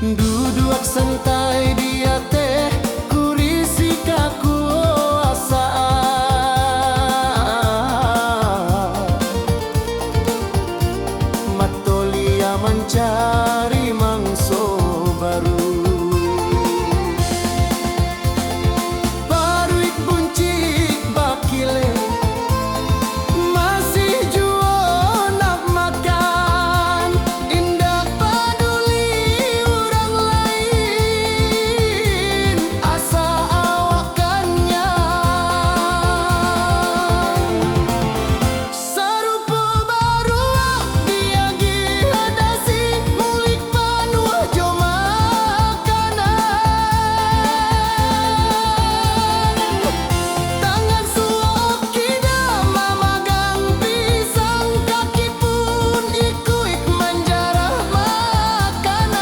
Duduk santai dia teh kurisi kaku asa matolia mencari mangso baru. Baruik buncit bakile masih juo nak makan, indah peduli orang lain asa awakannya. Sarupo baru dia gihadasi mulik panuh jo makanan. Tangan suok kida mamagang pisang, kaki pun ikuik menjarah makanan.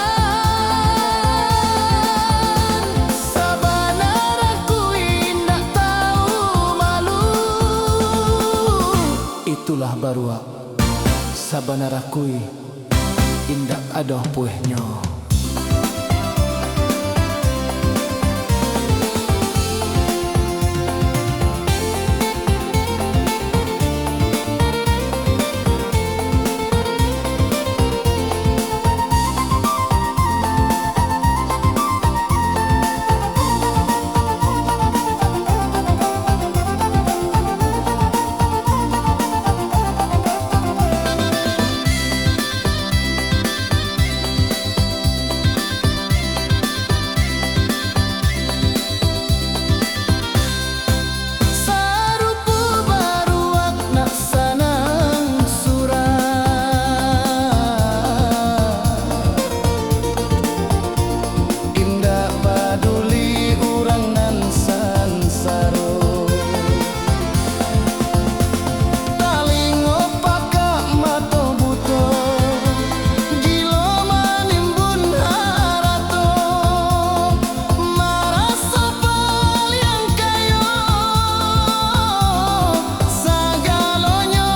Sabanar aku indak tahu malu. Itulah barua sabanar aku indak adoh puehnya. Sarupo baruak nak sanang surah, indak peduli urang nan sansaro. Talingo pakak mato buto gilo manimbun harato, marasa yang kayo sagalonyo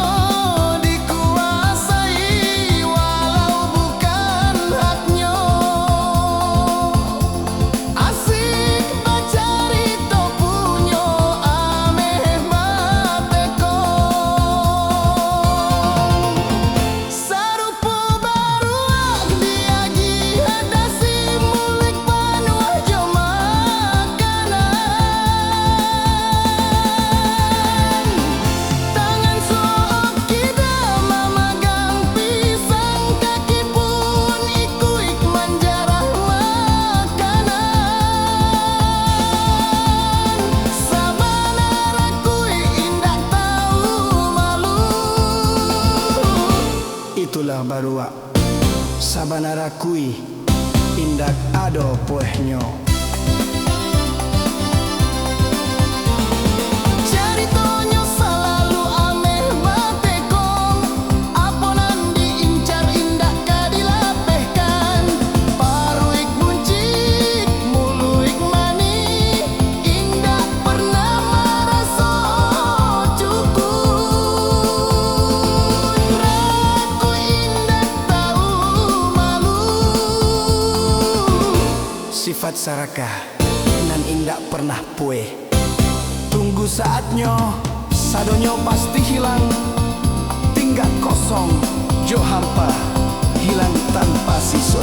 dikuasai walau bukan haknyo. Asik bacarito punyo ameh mateko. Sarupo baruak dia gihadasi mulik panuh jo makanan. Tangan suok kida mamagang pisang, kaki pun ikuik menjarah makanan. Sabanar aku indak tahu malu. Itulah barua sabanar aku indak ado puehnya. Caritonyo selalu ameh matekong, aponan diincar indak kadilapehkan. Paruik buncit muluik mani, indak pernah maraso cukup. Raku indak tahu malu. Sifat sarakah nan indak pernah pueh. Tunggu saatnya sadonyo pasti hilang, tinggal kosong jo hampa hilang tanpa siso.